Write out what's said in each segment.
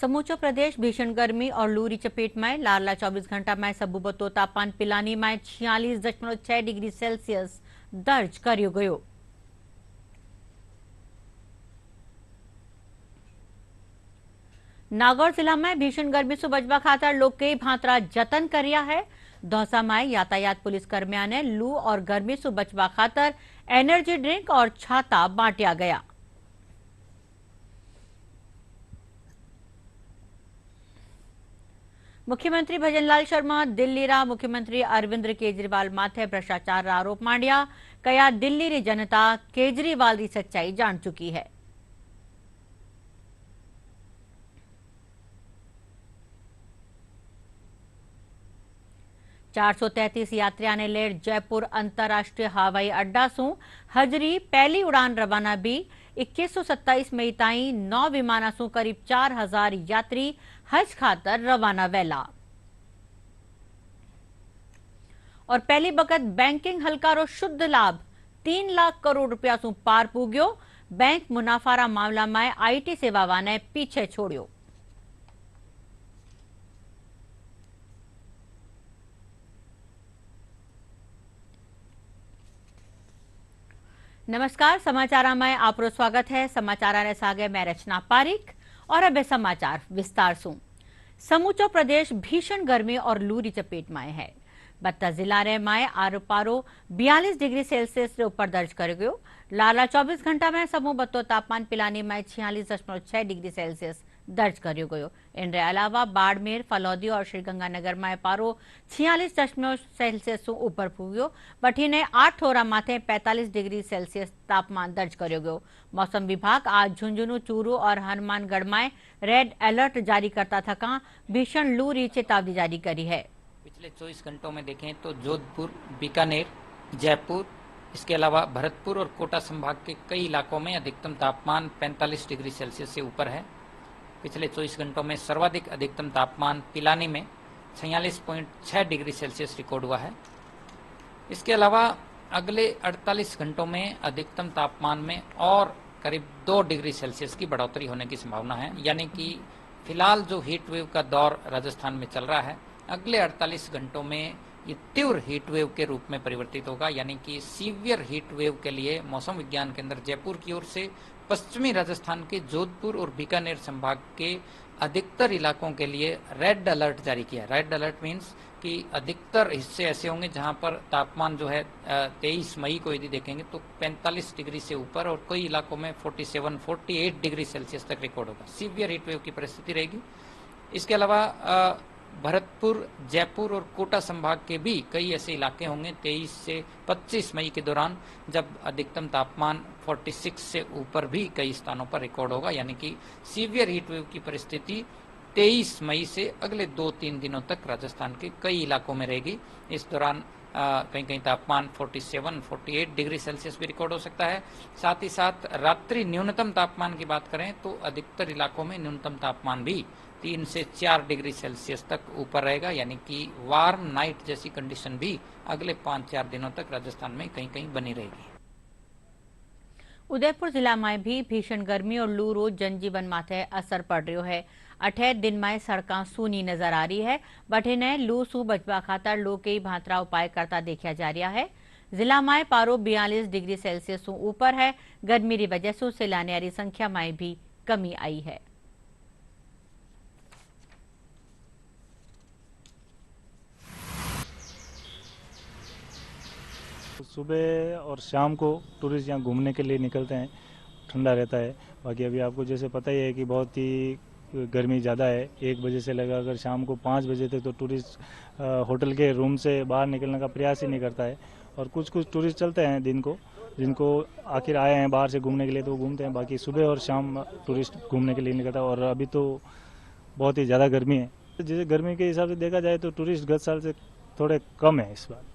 समूचो प्रदेश भीषण गर्मी और लू री चपेट में। लारला 24 घंटा में सबू बतो तापमान पिलानी में 46.6 डिग्री सेल्सियस दर्ज कर्यो गयो। नागौर जिला में भीषण गर्मी से बचवा खातर लोग कई भांतरा जतन कर्या है। दौसा में यातायात पुलिस कर्मियों ने लू और गर्मी से बचवा खातर एनर्जी ड्रिंक और छाता बांटिया गया। मुख्यमंत्री भजनलाल शर्मा दिल्ली रा मुख्यमंत्री अरविंद केजरीवाल माथे भ्रष्टाचार आरोप मांडिया। कया दिल्ली री जनता केजरीवाल की सच्चाई जान चुकी है। चार सौ 33 यात्रियों ने लेर जयपुर अंतरराष्ट्रीय हवाई अड्डा सु हजरी पहली उड़ान रवाना भी। 2127 मई ताई 9 विमाना सु करीब 4000 यात्री हज खातर रवाना वेला। और पहली बखत बैंकिंग हलकारो शुद्ध लाभ 3 लाख करोड़ रुपया सु पार पूग्यो। बैंक मुनाफारा मामला में आईटी सेवावा ने पीछे छोड़ियो। नमस्कार, समाचार में आपरो स्वागत है। समाचार ने सागे मैं रचना पारिक और अब समाचार विस्तार से। समूचो प्रदेश भीषण गर्मी और लू री चपेट में है। बत्ता जिला रे में आरो पारो 42 डिग्री सेल्सियस से ऊपर दर्ज कर गयो। लाला 24 घंटा में समूह बत्तो तापमान पिलानी में 46.6 डिग्री सेल्सियस दर्ज कर्यो गयो। इनके अलावा बाड़मेर, फलौदी और श्रीगंगानगर में पारो 46 सेल्सियस से ऊपर पूग्यो। बठीने 8 ठोरा माथे 45 डिग्री सेल्सियस तापमान दर्ज कर्यो गयो। मौसम विभाग आज झुंझुनू, चूरू और हनुमानगढ़ में रेड अलर्ट जारी करता थका भीषण लू री चेतावनी जारी करी है। पिछले 24 घंटों में देखें तो जोधपुर, बीकानेर, जयपुर, इसके अलावा भरतपुर और कोटा संभाग के कई इलाकों में अधिकतम तापमान 45 डिग्री सेल्सियस से ऊपर है। पिछले 24 घंटों में सर्वाधिक अधिकतम तापमान पिलानी में 46.6 डिग्री सेल्सियस रिकॉर्ड हुआ है। इसके अलावा अगले 48 घंटों में अधिकतम तापमान में और करीब 2 डिग्री सेल्सियस की बढ़ोतरी होने की संभावना है। यानी कि फिलहाल जो हीट वेव का दौर राजस्थान में चल रहा है, अगले 48 घंटों में ये तीव्र हीट वेव के रूप में परिवर्तित होगा। यानी कि सीवियर हीट वेव के लिए मौसम विज्ञान केंद्र जयपुर की ओर से पश्चिमी राजस्थान के जोधपुर और बीकानेर संभाग के अधिकतर इलाकों के लिए रेड अलर्ट जारी किया है। रेड अलर्ट मीन्स कि अधिकतर हिस्से ऐसे होंगे जहां पर तापमान जो है 23 मई को यदि देखेंगे तो 45 डिग्री से ऊपर और कई इलाकों में 47-48 डिग्री सेल्सियस तक रिकॉर्ड होगा। सीवियर हीट वेव की परिस्थिति रहेगी। इसके अलावा भरतपुर, जयपुर और कोटा संभाग के भी कई ऐसे इलाके होंगे 23 से 25 मई के दौरान जब अधिकतम तापमान 46 से ऊपर भी कई स्थानों पर रिकॉर्ड होगा। यानी कि सीवियर हीट वेव की परिस्थिति 23 मई से अगले 2-3 दिनों तक राजस्थान के कई इलाकों में रहेगी। इस दौरान कहीं कहीं तापमान 47-48 डिग्री सेल्सियस भी रिकॉर्ड हो सकता है। साथ ही साथ रात्रि न्यूनतम तापमान की बात करें तो अधिकतर इलाकों में न्यूनतम तापमान भी 3 से 4 डिग्री सेल्सियस तक ऊपर रहेगा। यानी कि वार्म नाइट जैसी कंडीशन भी अगले 5-4 दिनों तक राजस्थान में कहीं कहीं बनी रहेगी। उदयपुर जिला में भी भीषण गर्मी और लू रो जनजीवन माथे असर पड़ रही है। 8 दिन में सड़क सूनी नजर आ रही है। बठीने लू सू बचवा खातर लोग कई भांतरा उपाय करता देखा जा रहा है। जिला में पारो 42 डिग्री सेल्सियस से ऊपर है। गर्मी की वजह से सैलानियों की संख्या में भी कमी आई है। सुबह और शाम को टूरिस्ट यहाँ घूमने के लिए निकलते हैं, ठंडा रहता है। बाकी अभी आपको जैसे पता ही है कि बहुत ही गर्मी ज़्यादा है। 1 बजे से लगा अगर शाम को 5 बजे तक तो टूरिस्ट होटल के रूम से बाहर निकलने का प्रयास ही नहीं करता है। और कुछ टूरिस्ट चलते हैं दिन को, जिनको आखिर आए हैं बाहर से घूमने के लिए तो वो घूमते हैं। बाकी सुबह और शाम टूरिस्ट घूमने के लिए निकलता है। और अभी तो बहुत ही ज़्यादा गर्मी है। जैसे गर्मी के हिसाब से देखा जाए तो टूरिस्ट गत साल से थोड़े कम है इस बार।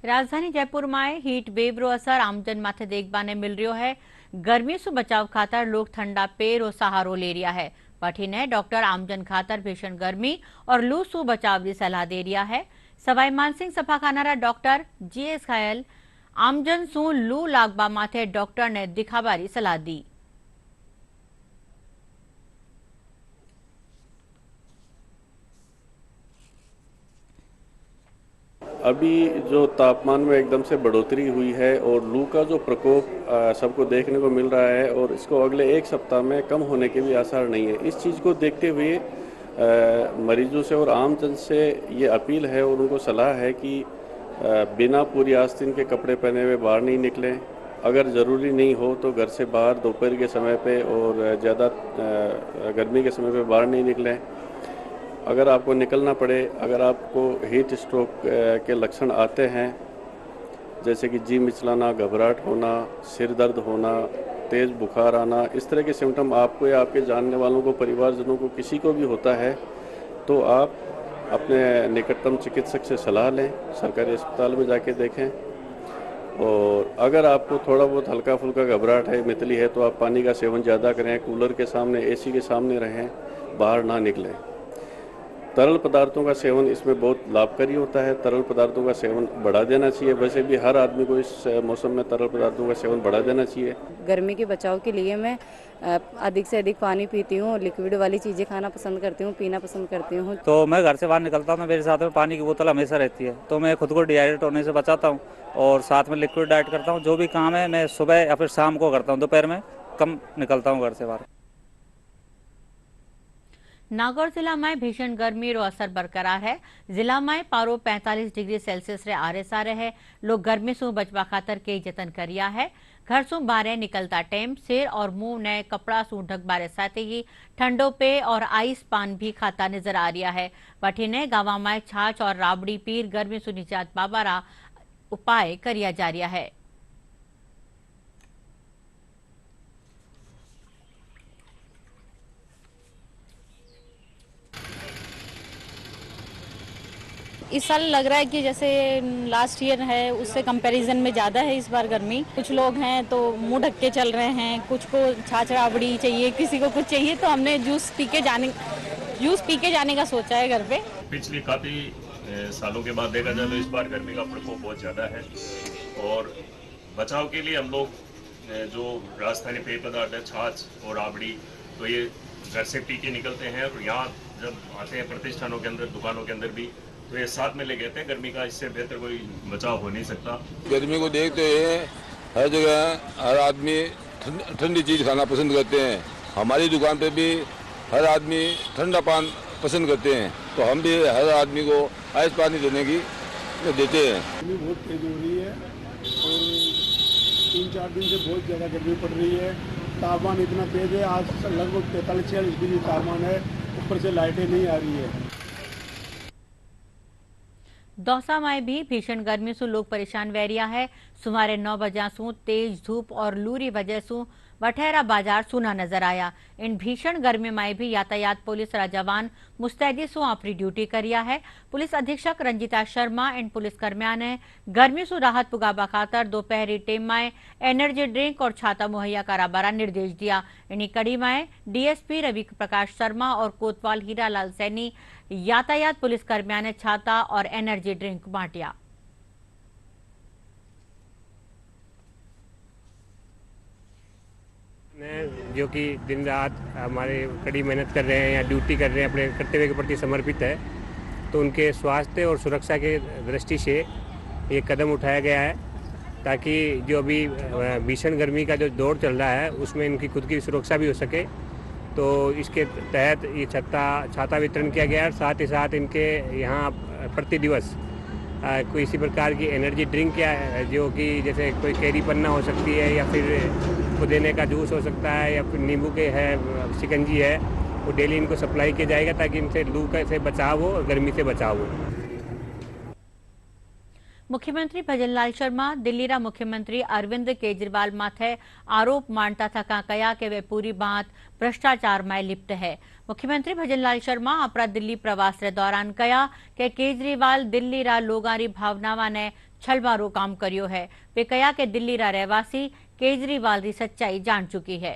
राजधानी जयपुर में हीट वेव रो असर आमजन माथे देखबा ने मिल रही है। गर्मी से बचाव खातर लोग ठंडा पेय रो सहारो ले रिया है। पठीने डॉक्टर आमजन खातर भीषण गर्मी और लू सु बचाव की सलाह दे रिया है। सवाई मानसिंह सफाखाना डॉक्टर जीएस घायल आमजन सु लू लागबा माथे डॉक्टर ने दिखाबारी सलाह दी। अभी जो तापमान में एकदम से बढ़ोतरी हुई है और लू का जो प्रकोप सबको देखने को मिल रहा है और इसको अगले एक सप्ताह में कम होने के भी आसार नहीं है। इस चीज़ को देखते हुए मरीजों से और आम जन से ये अपील है और उनको सलाह है कि बिना पूरी आस्तीन के कपड़े पहने हुए बाहर नहीं निकलें। अगर ज़रूरी नहीं हो तो घर से बाहर दोपहर के समय पे और ज़्यादा गर्मी के समय पे बाहर नहीं निकलें। अगर आपको निकलना पड़े, अगर आपको हीट स्ट्रोक के लक्षण आते हैं जैसे कि जी मिचलाना, घबराहट होना, सिर दर्द होना, तेज़ बुखार आना, इस तरह के सिम्टम आपको या आपके जानने वालों को, परिवारजनों को, किसी को भी होता है तो आप अपने निकटतम चिकित्सक से सलाह लें, सरकारी अस्पताल में जाके देखें। और अगर आपको थोड़ा बहुत हल्का फुल्का घबराहट है, मितली है, तो आप पानी का सेवन ज़्यादा करें, कूलर के सामने, एसी के सामने रहें, बाहर ना निकलें। तरल पदार्थों का सेवन इसमें बहुत लाभकारी होता है। तरल पदार्थों का सेवन बढ़ा देना चाहिए। वैसे भी हर आदमी को इस मौसम में तरल पदार्थों का सेवन बढ़ा देना चाहिए। गर्मी के बचाव के लिए मैं अधिक से अधिक पानी पीती हूँ, लिक्विड वाली चीज़ें खाना पसंद करती हूँ, पीना पसंद करती हूँ। तो मैं घर से बाहर निकलता हूँ तो मेरे साथ में पानी की बोतल हमेशा रहती है, तो मैं खुद को डिहाइड्रेट होने से बचाता हूँ और साथ में लिक्विड डाइट करता हूँ। जो भी काम है मैं सुबह या फिर शाम को करता हूँ, दोपहर में कम निकलता हूँ घर से बाहर। नागौर जिला में भीषण गर्मी रो असर बरकरार है। जिला में पारो 45 डिग्री सेल्सियस रे आरे सारे है। लोग गर्मी से बचवा खातर कई जतन करिया है। घर से बाहर निकलता टाइम सिर और मुंह ने कपड़ा से ढक बारे साथ ही ठंडो पे और आइस पान भी खाता नजर आ रहा है। वठीने गांव में छाछ और राबड़ी पीर गर्मी से निजात बाबारा उपाय करिया जा रहा है। इस साल लग रहा है कि जैसे लास्ट ईयर है उससे कंपैरिजन में ज़्यादा है इस बार गर्मी। कुछ लोग हैं तो मुंह ढक के चल रहे हैं, कुछ को छाछ राबड़ी चाहिए, किसी को कुछ चाहिए, तो हमने जूस पी के जाने का सोचा है घर पे। पिछले काफ़ी सालों के बाद देखा जाए तो इस बार गर्मी का प्रकोप बहुत ज़्यादा है और बचाव के लिए हम लोग जो राजस्थानी पेय पदार्थ है, छाछ और राबड़ी, तो ये घर से पी के निकलते हैं और यहाँ जब आते हैं प्रतिष्ठानों के अंदर, दुकानों के अंदर भी, तो ये साथ में ले गए थे। गर्मी का इससे बेहतर कोई बचाव हो नहीं सकता। गर्मी को देखते हुए हर जगह हर आदमी ठंडी चीज़ खाना पसंद करते हैं। हमारी दुकान पे भी हर आदमी ठंडा पान पसंद करते हैं, तो हम भी हर आदमी को आइस पानी देने की देते हैं। गर्मी बहुत तेज हो रही है और 3-4 दिन से बहुत ज़्यादा गर्मी पड़ रही है। तापमान इतना तेज है, आज लगभग 43-46 डिग्री तापमान है, ऊपर से लाइटें नहीं आ रही है। दौसा में भी भीषण गर्मी से लोग परेशान वह है। सुमारे 9 बजे सु तेज धूप और लूरी वजह से वठेरा बाजार सूना नजर आया। इन भीषण गर्मी में भी यातायात पुलिस रा जवान मुस्तैदी से अपनी ड्यूटी करिया है। पुलिस अधीक्षक रंजिता शर्मा एंड पुलिस कर्मिया ने गर्मी से राहत पुगाबा खातर दोपहरी टेम में एनर्जी ड्रिंक और छाता मुहैया कराबारा निर्देश दिया। इन्हीं कड़ी में डीएसपी रवि प्रकाश शर्मा और कोतवाल हीरालाल सैनी यातायात पुलिस कर्मिया ने छाता और एनर्जी ड्रिंक बांटिया। जो कि दिन रात हमारे कड़ी मेहनत कर रहे हैं या ड्यूटी कर रहे हैं, अपने कर्तव्य के प्रति समर्पित है, तो उनके स्वास्थ्य और सुरक्षा के दृष्टि से ये कदम उठाया गया है ताकि जो अभी भीषण गर्मी का जो दौर चल रहा है उसमें इनकी खुद की सुरक्षा भी हो सके। तो इसके तहत ये छाता वितरण किया गया है। साथ ही साथ इनके यहाँ प्रति दिवस कोई इसी प्रकार की एनर्जी ड्रिंक या जो कि जैसे कोई कैरी पन्ना हो सकती है या फिर पुदीने का जूस हो सकता है या फिर नींबू के है शिकंजी है, वो डेली इनको सप्लाई किया जाएगा ताकि इनसे लू से बचाव हो और गर्मी से बचाव हो। मुख्यमंत्री भजनलाल शर्मा दिल्ली रा मुख्यमंत्री अरविंद केजरीवाल माथे आरोप मानता थका कया कि वे पूरी बात भ्रष्टाचार में लिप्त है। मुख्यमंत्री भजनलाल शर्मा अपना दिल्ली प्रवास के दौरान कया कि केजरीवाल दिल्ली रा लोगां री भावनावां ने छलवारो काम करियो है। वे कया कि दिल्ली रा रहवासी केजरीवाल री सच्चाई जान चुकी है।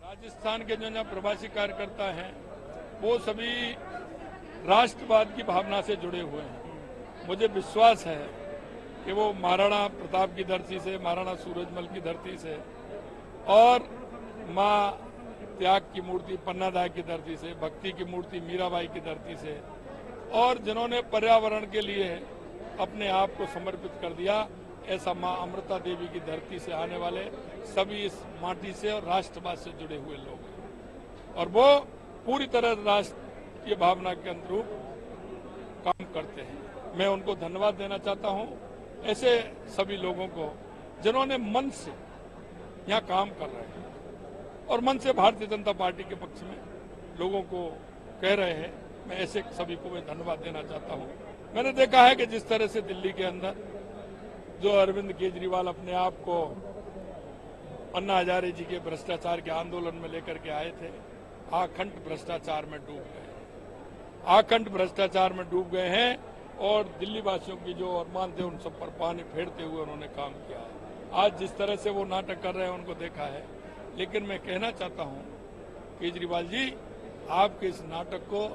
राजस्थान के जो प्रवासी कार्यकर्ता हैं वो सभी राष्ट्रवाद की भावना से जुड़े हुए हैं। मुझे विश्वास है कि वो महाराणा प्रताप की धरती से, महाराणा सूरजमल की धरती से और माँ त्याग की मूर्ति पन्नादाय की धरती से, भक्ति की मूर्ति मीराबाई की धरती से और जिन्होंने पर्यावरण के लिए अपने आप को समर्पित कर दिया। ऐसा माँ अमृता देवी की धरती से आने वाले सभी इस माटी से और राष्ट्रवाद से जुड़े हुए लोग हैं और वो पूरी तरह राष्ट्र की भावना के अनुरूप काम करते हैं। मैं उनको धन्यवाद देना चाहता हूं, ऐसे सभी लोगों को जिन्होंने मन से यहाँ काम कर रहे हैं और मन से भारतीय जनता पार्टी के पक्ष में लोगों को कह रहे हैं। मैं ऐसे सभी को मैं धन्यवाद देना चाहता हूं। मैंने देखा है कि जिस तरह से दिल्ली के अंदर जो अरविंद केजरीवाल अपने आप को अन्ना हजारे जी के भ्रष्टाचार के आंदोलन में लेकर के आए थे, आखंड भ्रष्टाचार में डूब गए, आखंड भ्रष्टाचार में डूब गए हैं और दिल्ली वासियों की जो अरमान थे उन सब पर पानी फेरते हुए उन्होंने काम किया है। आज जिस तरह से वो नाटक कर रहे हैं उनको देखा है, लेकिन मैं कहना चाहता हूं केजरीवाल जी, आपके इस नाटक को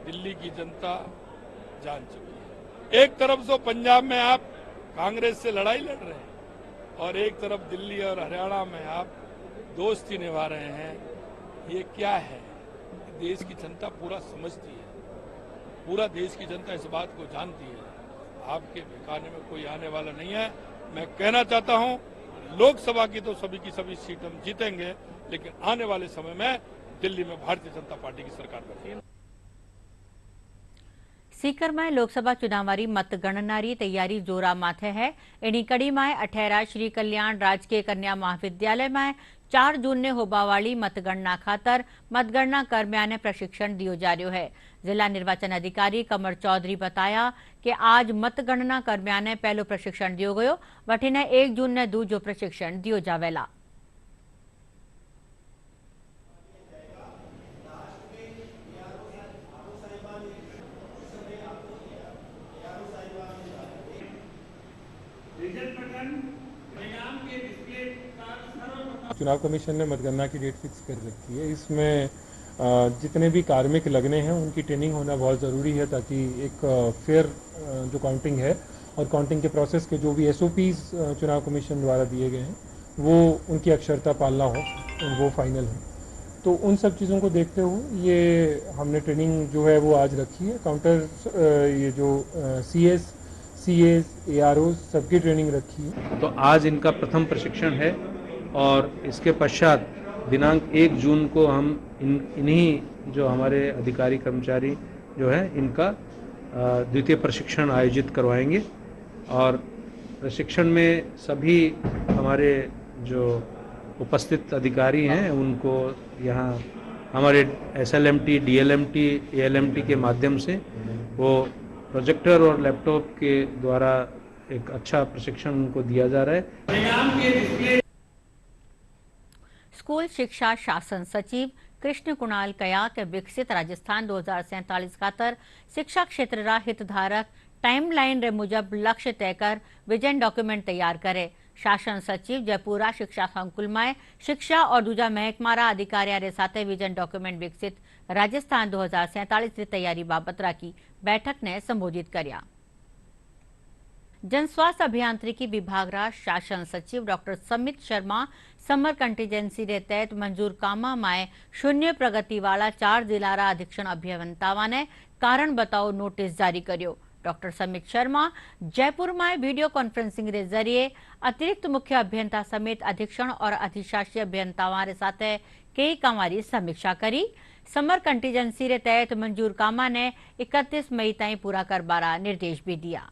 दिल्ली की जनता जान चुकी है। एक तरफ तो पंजाब में आप कांग्रेस से लड़ाई लड़ रहे हैं और एक तरफ दिल्ली और हरियाणा में आप दोस्ती निभा रहे हैं। ये क्या है? देश की जनता पूरा समझती है, पूरा देश की जनता इस बात को जानती है। आपके ठिकाने में कोई आने वाला नहीं है। मैं कहना चाहता हूं, लोकसभा की तो सभी की सभी सीट हम जीतेंगे, लेकिन आने वाले समय में दिल्ली में भारतीय जनता पार्टी की सरकार बनेगी। सीकर में लोकसभा चुनावारी मतगणनारी तैयारी जोरा माथे है। एनी कड़ी में अठेरा श्री कल्याण राजकीय कन्या महाविद्यालय में 4 जून ने होबावाली मतगणना खातर मतगणना कर्मियों ने प्रशिक्षण दियो जा रहा है। जिला निर्वाचन अधिकारी कमर चौधरी बताया कि आज मतगणना कर्मियों ने पहलो प्रशिक्षण दियो गयो, वठीने 1 जून ने दूजो प्रशिक्षण दियो जावेला। चुनाव कमीशन ने मतगणना की डेट फिक्स कर रखी है। इसमें जितने भी कार्मिक लगने हैं उनकी ट्रेनिंग होना बहुत ज़रूरी है, ताकि एक फेयर जो काउंटिंग है और काउंटिंग के प्रोसेस के जो भी एसओपीज चुनाव कमीशन द्वारा दिए गए हैं वो उनकी अक्षरता पालना हो, वो फाइनल है। तो उन सब चीज़ों को देखते हुए ये हमने ट्रेनिंग जो है वो आज रखी है। काउंटर ये जो सीएस, ARO सबकी ट्रेनिंग रखी है। तो आज इनका प्रथम प्रशिक्षण है और इसके पश्चात दिनांक 1 जून को हम इन्हीं जो हमारे अधिकारी कर्मचारी जो है इनका द्वितीय प्रशिक्षण आयोजित करवाएंगे और प्रशिक्षण में सभी हमारे जो उपस्थित अधिकारी हैं उनको यहाँ हमारे SLMT, DLMT, ALMT के माध्यम से वो प्रोजेक्टर और लैपटॉप के द्वारा एक अच्छा प्रशिक्षण उनको दिया जा रहा है। स्कूल शिक्षा शासन सचिव कृष्ण कुणाल कया के विकसित राजस्थान 2047 खातर शिक्षा क्षेत्र रा हितधारक टाइमलाइन रे मुजब लक्ष्य तय कर विजन डॉक्यूमेंट तैयार करे। शासन सचिव जयपुरा शिक्षा संकुल में शिक्षा और दूजा महकमा रा अधिकारियों रे साथे विजन डॉक्यूमेंट विकसित राजस्थान 2047 की तैयारी बाबत की बैठक ने संबोधित कर्या। जन स्वास्थ्य अभियांत्रिकी विभाग रा शासन सचिव doctor Samit Sharma summer contingency रे तहत मंजूर कामा में शून्य प्रगति वाला 4 जिला रा अधीक्षण अभियंतावा ने कारण बताओ नोटिस जारी कर्यो। डॉक्टर समित शर्मा जयपुर में वीडियो कॉन्फ्रेंसिंग रे जरिए अतिरिक्त मुख्य अभियंता समेत अधीक्षण और अधिशासी अभियंतावां रे साथे कई कामारी समीक्षा करी। समर कंटीजेंसी रे तहत मंजूर कामा ने 31 मई ताईं पूरा करबारा निर्देश भी दिया।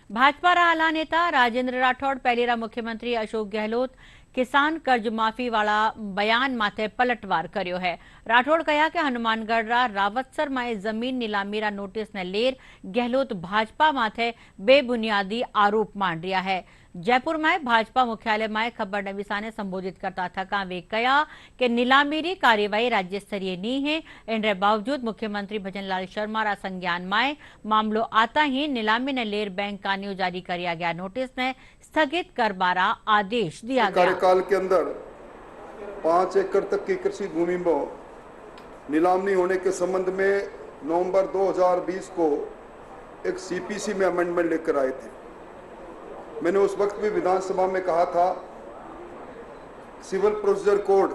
भाजपा रा आला नेता राजेंद्र राठौड़ पहली रा मुख्यमंत्री अशोक गहलोत किसान कर्ज माफी वाला बयान माथे पलटवार कर्यो है। राठौड़ कहा कि हनुमानगढ़ रा रावतसर में जमीन नीलामी रा नोटिस ने लेर गहलोत भाजपा माथे बेबुनियादी आरोप मान रिया है। जयपुर में भाजपा मुख्यालय में खबर नवीसा ने संबोधित करता थका वे कहा कि नीलामी री कार्यवाही राज्य स्तरीय नहीं है। इनके बावजूद मुख्यमंत्री भजनलाल शर्मा रा संज्ञान में मामलो आता ही नीलामी ने लेर बैंक कानियो जारी किया गया नोटिस ने स्थगित करबारा आदेश दिया गया। कार्यकाल के अंदर 5 एकड़ तक की कृषि भूमि में नीलामी होने के संबंध में नवंबर 2020 को एक CPC में अमेंडमेंट लेकर आए थे। मैंने उस वक्त भी विधानसभा में कहा था सिविल प्रोसीजर कोड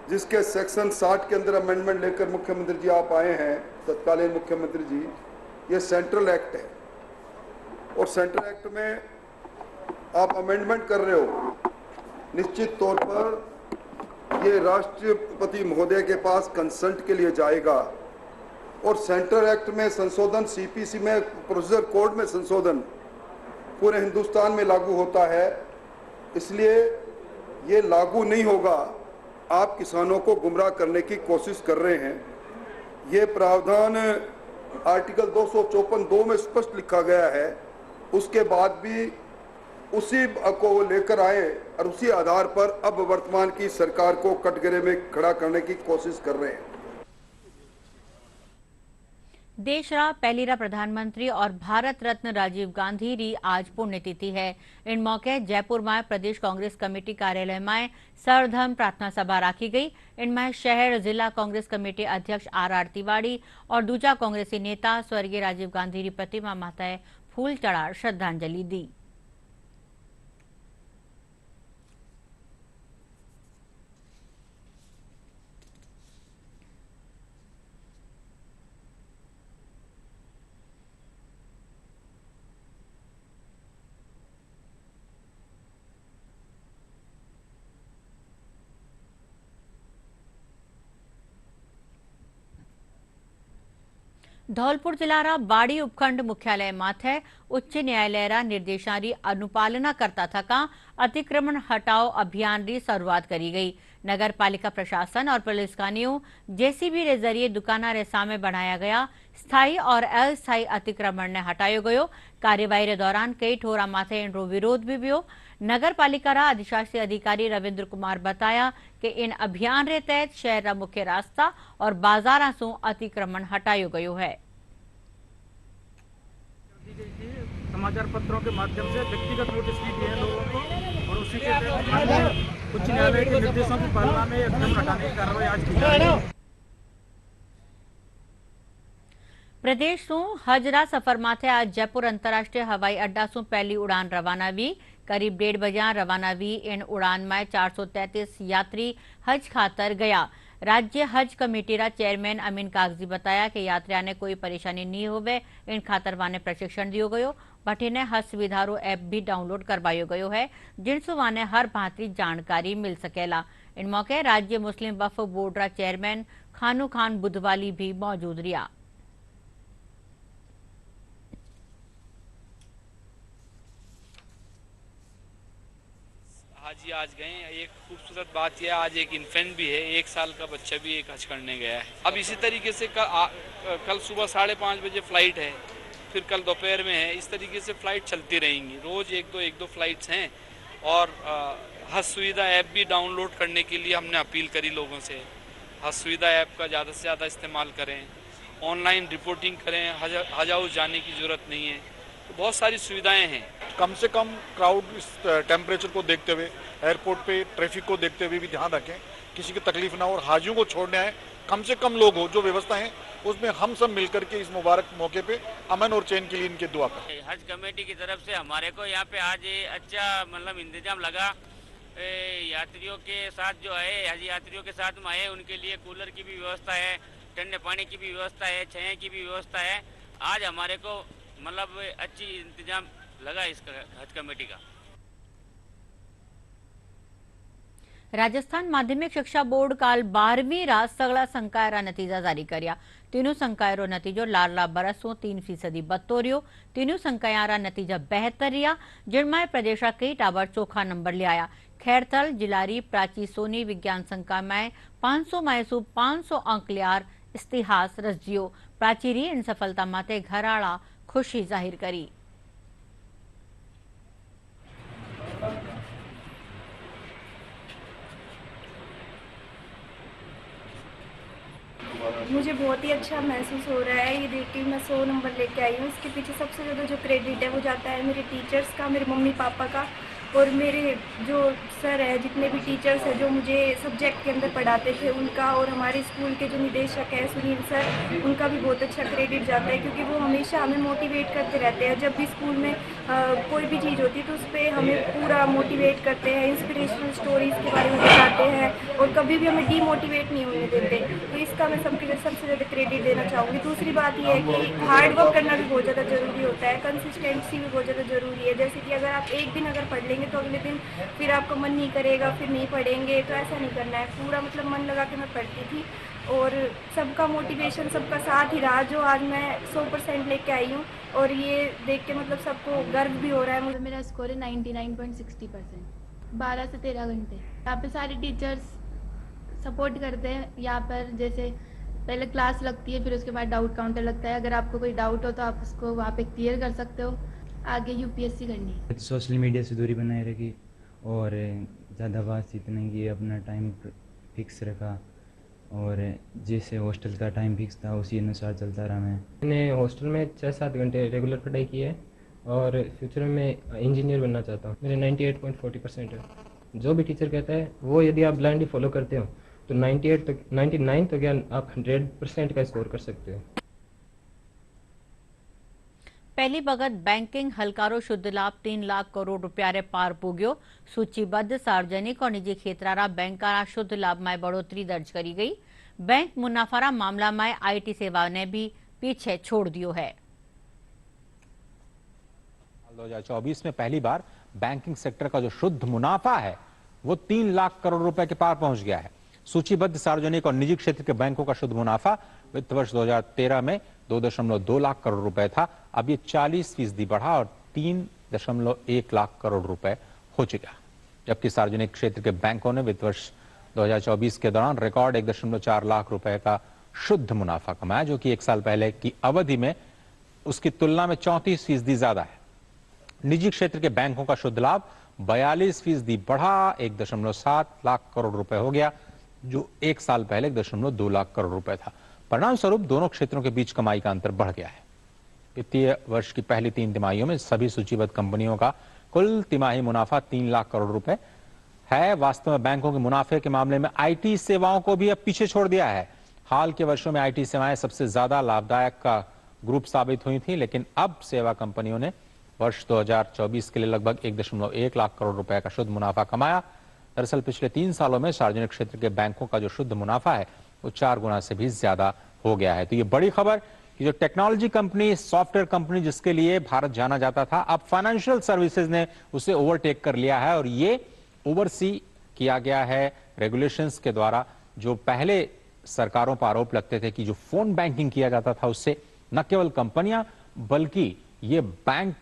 जिसके सेक्शन 60 के अंदर अमेंडमेंट लेकर मुख्यमंत्री जी आप आए हैं, तत्कालीन मुख्यमंत्री जी, ये सेंट्रल एक्ट है और सेंट्रल एक्ट में आप अमेंडमेंट कर रहे हो। निश्चित तौर पर ये राष्ट्रपति महोदय के पास कंसेंट के लिए जाएगा और सेंट्रल एक्ट में संशोधन, सीपीसी में, प्रोसीजर कोड में संशोधन पूरे हिंदुस्तान में लागू होता है, इसलिए ये लागू नहीं होगा। आप किसानों को गुमराह करने की कोशिश कर रहे हैं। ये प्रावधान आर्टिकल 254(2) में स्पष्ट लिखा गया है, उसके बाद भी उसी को लेकर आए और उसी आधार पर अब वर्तमान की सरकार को कटघरे में खड़ा करने की कोशिश कर रहे हैं। देशरा पहलीरा प्रधानमंत्री और भारत रत्न राजीव गांधी री आज पुण्यतिथि है। इन मौके जयपुर में प्रदेश कांग्रेस कमेटी कार्यालय में सर्वधर्म प्रार्थना सभा राखी गई। इनमें शहर जिला कांग्रेस कमेटी अध्यक्ष RR तिवाड़ी और दूजा कांग्रेसी नेता स्वर्गीय राजीव गांधी री प्रतिमा माथे फूल चढ़ा श्रद्धांजलि दी। धौलपुर जिलारा बाड़ी उपखंड मुख्यालय माथे उच्च न्यायालय निर्देशां री अनुपालना करता थका अतिक्रमण हटाओ अभियान री शुरुआत करी गई। नगर पालिका प्रशासन और पुलिसकर्मियों जेसीबी रे जरिए दुकाना रे सामे बनाया गया स्थायी और अस्थायी अतिक्रमण ने हटायो गयो। कार्यवाही रे दौरान कई ठोरा माथे इनरो विरोध भी हुयो। नगर पालिका रा अधिशासी अधिकारी रविंद्र कुमार बताया कि इन अभियान रे तहत शहर रा मुख्य रास्ता और बाजारा सु अतिक्रमण हटायो गयो है। समाचार पत्रों के माध्यम से व्यक्तिगत नोटिस भी दिए हैं लोगों को और उसी के तहत उच्च न्यायालय के निर्देशों की पालना में अतिक्रमण हटाने की कार्रवाई आज की जा रही है। प्रदेश सु हजरा सफर माथे आज जयपुर अंतर्राष्ट्रीय हवाई अड्डा सु पहली उड़ान रवाना हुई। करीब 1:30 बजे रवाना हुई इन उड़ान में 433 यात्री हज खातर गया। राज्य हज कमेटी रा चेयरमैन अमीन कागजी बताया कि यात्रिया ने कोई परेशानी नहीं होवे, इन खातर वाने प्रशिक्षण दियो गयो। भट्टी ने हज सुविधा रो ऐप भी डाउनलोड करवायो गयो है, जिनसु वाने हर भांति जानकारी मिल सकेला। इन मौके राज्य मुस्लिम वक्फ बोर्ड रा चेयरमैन खानू खान बुधवाली भी मौजूद रिया। हाजी आज गए। एक खूबसूरत बात यह आज एक इन्फेंट भी है, 1 साल का बच्चा भी एक हज करने गया है। अब इसी तरीके से कल सुबह 5:30 बजे फ्लाइट है, फिर कल दोपहर में है। इस तरीके से फ्लाइट चलती रहेंगी, रोज एक दो फ्लाइट्स हैं। और हज सुविधा ऐप भी डाउनलोड करने के लिए हमने अपील करी लोगों से। हज सुविधा ऐप का ज़्यादा से ज़्यादा इस्तेमाल करें, ऑनलाइन रिपोर्टिंग करें, हज हाउस जाने की ज़रूरत नहीं है। तो बहुत सारी सुविधाएं हैं। कम से कम क्राउड टेम्परेचर को देखते हुए, एयरपोर्ट पे ट्रैफिक को देखते हुए भी ध्यान रखें, किसी की तकलीफ ना हो और हाजियों को छोड़ने आए कम से कम लोग हो। जो व्यवस्था है उसमें हम सब मिलकर के इस मुबारक मौके पे अमन और चैन के लिए इनके दुआ करें। हज कमेटी की तरफ से हमारे को यहाँ पे आज अच्छा मतलब इंतजाम लगा। यात्रियों के साथ जो है, हज यात्रियों के साथ में आए उनके लिए कूलर की भी व्यवस्था है, ठंडे पानी की भी व्यवस्था है, छाया की भी व्यवस्था है। आज हमारे को मतलब अच्छी इंतजाम लगा इस हज कमेटी का। राजस्थान माध्यमिक शिक्षा बोर्ड काल 12वीं रा सगला संकाय रा नतीजा जारी करया। तीनों संकाय रो नतीजो लारला बरसों 3% बतोरियो। तीनों संकाया रा नतीजा बेहतर रिया, जिनमें प्रदेश का कई टाबर चोखा नंबर ले आया। खैरथल जिलारी प्राची सोनी विज्ञान संकाय में 500 में 500 अंक लियार इतिहास रचियो। प्राची री इन सफलता माते घराड़ा खुशी जाहिर करी। मुझे बहुत ही अच्छा महसूस हो रहा है ये देख के। मैं 100 नंबर लेके आई हूँ। इसके पीछे सबसे ज़्यादा जो क्रेडिट है वो जाता है मेरे टीचर्स का, मेरे मम्मी पापा का और मेरे जो सर है, जितने भी टीचर्स हैं जो मुझे सब्जेक्ट के अंदर पढ़ाते थे उनका, और हमारे स्कूल के जो निदेशक हैं सुनील सर, उनका भी बहुत अच्छा क्रेडिट जाता है, क्योंकि वो हमेशा हमें मोटिवेट करते रहते हैं। जब भी स्कूल में कोई भी चीज़ होती है तो उस पर हमें पूरा मोटिवेट करते हैं, इंस्पिरेशनल स्टोरीज़ के बारे में बताते हैं और कभी भी हमें डीमोटिवेट नहीं होने देते। तो इसका मैं सबसे ज़्यादा क्रेडिट देना चाहूँगी। दूसरी बात ये है कि हार्ड वर्क करना भी बहुत ज़्यादा ज़रूरी होता है, कंसिस्टेंसी भी बहुत ज़्यादा ज़रूरी है। जैसे कि अगर आप एक दिन अगर पढ़ लेंगे तो अगले दिन फिर आपका मन नहीं करेगा, फिर नहीं पढ़ेंगे, तो ऐसा नहीं करना है। पूरा मतलब मन लगा के मैं पढ़ती थी और सबका मोटिवेशन, सबका साथ ही रहा, जो आज मैं 100% लेके आई हूँ। और ये देख के मतलब सबको गर्व भी हो रहा है। मुझे मेरा स्कोर है 99.60%। 12 से 13 घंटे यहाँ पे सारे टीचर्स सपोर्ट करते हैं। यहाँ पर जैसे पहले क्लास लगती है, फिर उसके बाद डाउट काउंटर लगता है। अगर आपको कोई डाउट हो तो आप उसको वहाँ पे क्लियर कर सकते हो। आगे यूपीएससी करनी है। सोशल मीडिया से दूरी बनाए रखी और ज़्यादा बातचीत नहीं की, अपना टाइम फिक्स रखा और जैसे हॉस्टल का टाइम फिक्स था उसी अनुसार चलता रहा। मैंने हॉस्टल में 6-7 घंटे रेगुलर पढ़ाई की है और फ्यूचर में मैं इंजीनियर बनना चाहता हूँ। मेरे 98.40% है। जो भी टीचर कहता है वो यदि आप ब्लाइंडली फॉलो करते हो तो 99 तो क्या आप 100% का स्कोर कर सकते हो। पहली बगत बैंकिंग हलकारो शुद्ध लाभ 3 लाख करोड़ रुपया पार पूग्यो। सूचीबद्ध सार्वजनिक और निजी क्षेत्रारा बैंकारा शुद्ध लाभ में बढ़ोतरी दर्ज करी गई। बैंक मुनाफारा मामला में आईटी सेवा ने भी पीछे छोड़ दियो है। 2024 में पहली बार बैंकिंग सेक्टर का जो शुद्ध मुनाफा है वो 3 लाख करोड़ रुपए के पार पहुंच गया है। सूचीबद्ध सार्वजनिक और निजी क्षेत्र के बैंकों का शुद्ध मुनाफा वित्त वर्ष 2013 में 2.2 लाख करोड़ रुपए था। अब ये 40% बढ़ा और 3.1 लाख करोड़ रुपए हो चुका। जबकि सार्वजनिक क्षेत्र के बैंकों ने वित्त वर्ष 2024 के दौरान रिकॉर्ड 1.4 लाख रुपए का शुद्ध मुनाफा कमाया, जो कि एक साल पहले की अवधि में उसकी तुलना में 34% ज्यादा है। निजी क्षेत्र के बैंकों का शुद्ध लाभ 42% बढ़ा, 1.7 लाख करोड़ रुपए हो गया, जो एक साल पहले 1.2 लाख करोड़ रुपए था। परिणाम स्वरूप दोनों क्षेत्रों के बीच कमाई का अंतर बढ़ गया है। वित्तीय वर्ष की पहली 3 तिमाहियों में सभी सूचीबद्ध कंपनियों का कुल तिमाही मुनाफा 3 लाख करोड़ रुपए है। वास्तव में बैंकों के मुनाफे के मामले में आईटी सेवाओं को भी अब पीछे छोड़ दिया है। हाल के वर्षों में आईटी सेवाएं सबसे ज्यादा लाभदायक का ग्रुप साबित हुई थी, लेकिन अब सेवा कंपनियों ने वर्ष 2024 के लिए लगभग 1.1 लाख करोड़ रुपए का शुद्ध मुनाफा कमाया। दरअसल पिछले 3 सालों में सार्वजनिक क्षेत्र के बैंकों का जो शुद्ध मुनाफा है वो 4 गुना से भी ज्यादा हो गया है। तो ये बड़ी खबर कि जो टेक्नोलॉजी कंपनी, सॉफ्टवेयर कंपनी जिसके लिए भारत जाना जाता था, अब फाइनेंशियल सर्विसेज ने उसे ओवरटेक कर लिया है और ये ओवरसी किया गया है रेगुलेशंस के द्वारा। जो पहले सरकारों पर आरोप लगते थे कि जो फोन बैंकिंग किया जाता था उससे न केवल कंपनियां बल्कि ये बैंक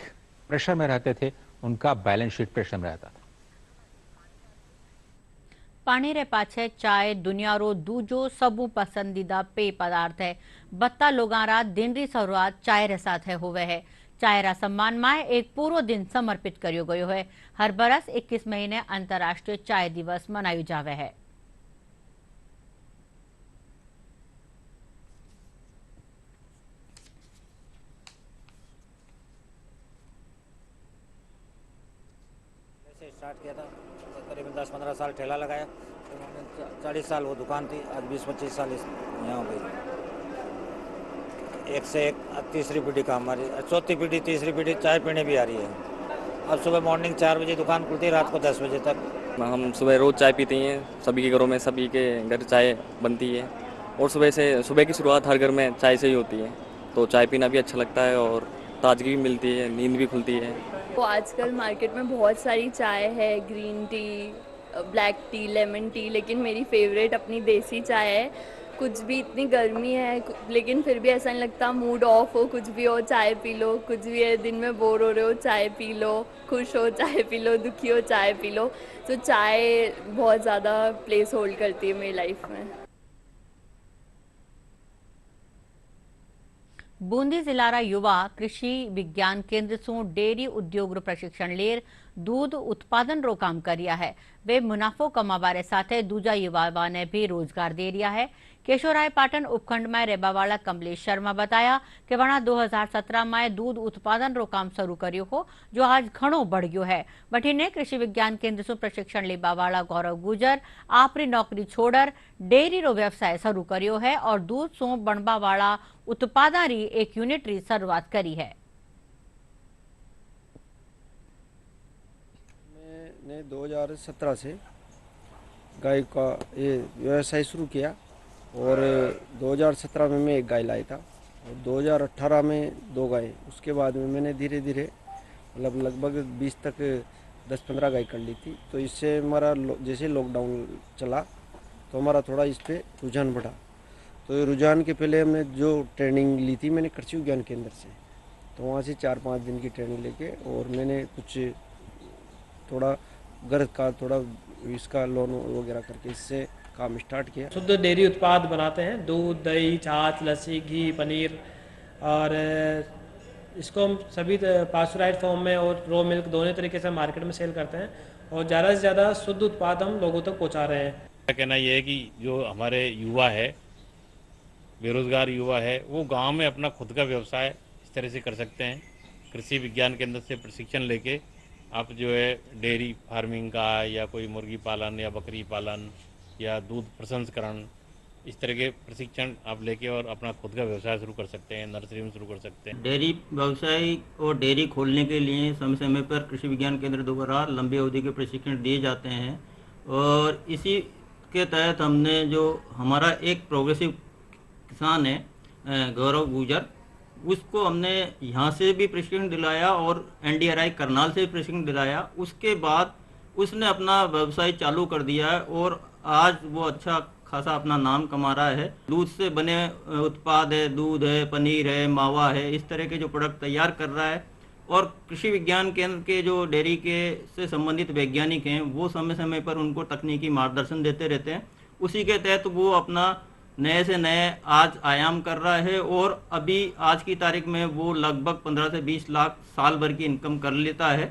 प्रेशर में रहते थे, उनका बैलेंस शीट प्रेशर में रहता था। पानी रे पाछे चाय दुनियारो दूजो सबू पसंदीदा पेय पदार्थ है। बत्ता लोगारा दिन री शुरुआत चाय रे साथ होवे है। चाय रा सम्मान में एक पूरो दिन समर्पित करियो गयो है। हर बरस 21 महीने अंतर्राष्ट्रीय चाय दिवस मनायो जावे है। स्टार्ट किया था करीबन 10-15 साल ठेला लगाया, तो मैंने 40 साल वो दुकान थी, आज 20-25 साल यहाँ हो गई। एक से एक तीसरी पीढ़ी का हमारी, चौथी पीढ़ी तीसरी पीढ़ी चाय पीने भी आ रही है। अब सुबह मॉर्निंग 4 बजे दुकान खुलती है, रात को 10 बजे तक। हम सुबह रोज़ चाय पीते हैं, सभी के घरों में सभी के घर चाय बनती है और सुबह की शुरुआत हर घर में चाय से ही होती है, तो चाय पीना भी अच्छा लगता है और ताजगी भी मिलती है, नींद भी खुलती है। तो आजकल मार्केट में बहुत सारी चाय है, green tea, black T, lemon tea, लेकिन मेरी फेवरेट अपनी देसी चाय है। कुछ भी इतनी गर्मी है लेकिन फिर भी ऐसा नहीं लगता, मूड ऑफ हो, कुछ भी हो चाय पी लो, कुछ भी है दिन में बोर हो रहे हो चाय पी लो, खुश हो चाय पी लो, दुखी हो चाय पी लो। तो चाय बहुत ज़्यादा प्लेस होल्ड करती है मेरी लाइफ में। बूंदी जिलारा युवा कृषि विज्ञान केंद्र सु डेयरी उद्योग प्रशिक्षण लेर दूध उत्पादन रो काम करिया है। वे मुनाफो कमावारे साथे दूजा युवा ने भी रोजगार दे रिया है। केशोराय पाटन उपखंड में रेबावाला कमलेश शर्मा बताया कि वणा 2017 में दूध उत्पादन रो काम शुरू कर्यो हो, जो आज घणो बढ़ गयो है। वठीने कृषि विज्ञान केंद्र से प्रशिक्षण लेवावाला गौरव गुजर आपरी नौकरी छोड़र डेयरी रो व्यवसाय शुरू कर्यो है और दूध सो बनवा वाला उत्पादन री एक यूनिट री शुरुआत करी है। मैंने 2017 से गाय का ये व्यवसाय शुरू किया और 2017 में मैं एक गाय लाया था और 2018 में 2 गाय, उसके बाद में मैंने धीरे धीरे मतलब लगभग 20 तक 10-15 गाय कर ली थी। तो इससे हमारा जैसे लॉकडाउन चला तो हमारा थोड़ा इस पर रुझान बढ़ा। तो ये रुझान के पहले हमने जो ट्रेनिंग ली थी मैंने कृषि विज्ञान केंद्र से, तो वहाँ से 4-5 दिन की ट्रेनिंग लेके और मैंने कुछ थोड़ा घर का थोड़ा इसका लोन वगैरह करके इससे काम स्टार्ट किया। शुद्ध डेयरी उत्पाद बनाते हैं, दूध, दही, छाछ, लस्सी, घी, पनीर, और इसको हम सभी पास्चराइज्ड फॉर्म में और रॉ मिल्क दोनों तरीके से मार्केट में सेल करते हैं और ज़्यादा से ज़्यादा शुद्ध उत्पाद हम लोगों तक पहुंचा रहे हैं। मेरा कहना यह है कि जो हमारे युवा है, बेरोजगार युवा है, वो गांव में अपना खुद का व्यवसाय इस तरह से कर सकते हैं। कृषि विज्ञान केंद्र से प्रशिक्षण लेके आप जो है डेयरी फार्मिंग का या कोई मुर्गी पालन या बकरी पालन या दूध प्रसंस्करण, इस तरह के प्रशिक्षण आप लेके और अपना खुद का व्यवसाय शुरू कर सकते हैं, नर्सरी में शुरू कर सकते हैं। डेयरी व्यवसाय और डेयरी खोलने के लिए समय समय पर कृषि विज्ञान केंद्र द्वारा लंबी अवधि के प्रशिक्षण दिए जाते हैं और इसी के तहत हमने जो हमारा एक प्रोग्रेसिव किसान है गौरव गुजर, उसको हमने यहाँ से भी प्रशिक्षण दिलाया और NDRI करनाल से भी प्रशिक्षण दिलाया। उसके बाद उसने अपना व्यवसाय चालू कर दिया है और आज वो अच्छा खासा अपना नाम कमा रहा है। दूध से बने उत्पाद है, दूध है, पनीर है, मावा है, इस तरह के जो प्रोडक्ट तैयार कर रहा है और कृषि विज्ञान केंद्र के जो डेयरी के से संबंधित वैज्ञानिक हैं वो समय समय पर उनको तकनीकी मार्गदर्शन देते रहते हैं। उसी के तहत वो अपना नए से नए आज आयाम कर रहा है और अभी आज की तारीख में वो लगभग 15 से 20 लाख साल भर की इनकम कर लेता है।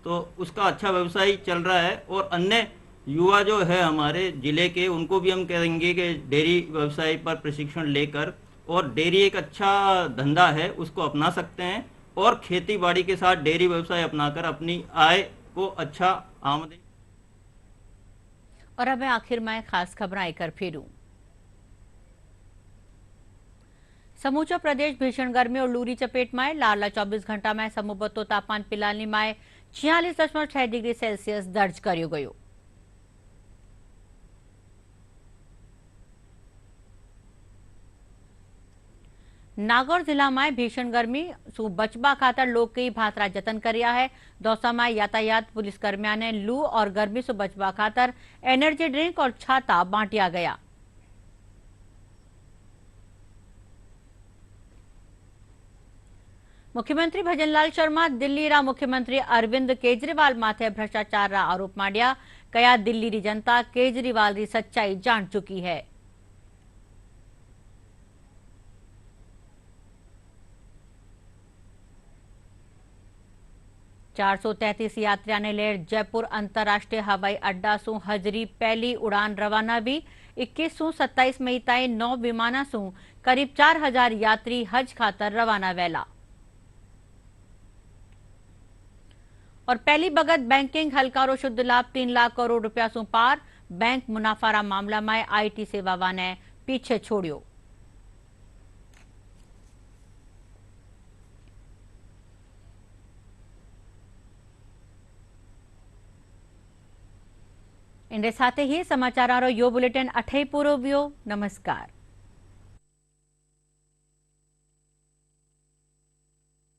तो उसका अच्छा व्यवसाय चल रहा है और अन्य युवा जो है हमारे ज़िले के, उनको भी हम कहेंगे कि डेयरी व्यवसाय पर प्रशिक्षण लेकर, और डेयरी एक अच्छा धंधा है, उसको अपना सकते हैं और खेती बाड़ी के साथ डेयरी व्यवसाय अपनाकर अपनी आय को अच्छा आमदनी। और अब मैं आखिर में खास खबर आकर फिरूं। समूचो प्रदेश भीषण गर्मी और लू री चपेट में। लाला 24 घंटा में समूबतो तापमान पिलानी में 46.6 डिग्री सेल्सियस दर्ज कर्यो गयो। नागौर जिला में भीषण गर्मी सु बचबा खातर लोग कई भातरा जतन कर्या है। दौसा में यातायात पुलिस कर्मियों ने लू और गर्मी से बचबा खातर एनर्जी ड्रिंक और छाता बांटिया गया। मुख्यमंत्री भजनलाल शर्मा दिल्ली रा मुख्यमंत्री अरविंद केजरीवाल माथे भ्रष्टाचार रा आरोप मांड्या। कया दिल्ली री जनता केजरीवाल री सच्चाई जान चुकी है। चार 433 यात्रियों ने लेर जयपुर अंतर्राष्ट्रीय हवाई अड्डा सु हजरी पहली उड़ान रवाना भी। 21 सु 27 मई ताई 9 विमाना सु करीब 4000 यात्री हज खातर रवाना वेला। और पहली बगत बैंकिंग हलकारो शुद्ध लाभ 3 लाख करोड़ रुपया सु पार। बैंक मुनाफारा मामला में IT सेवा ने पीछे छोड़ियो। इनके साथ ही समाचारों यो बुलेटिन अठे पूरो वियो। नमस्कार।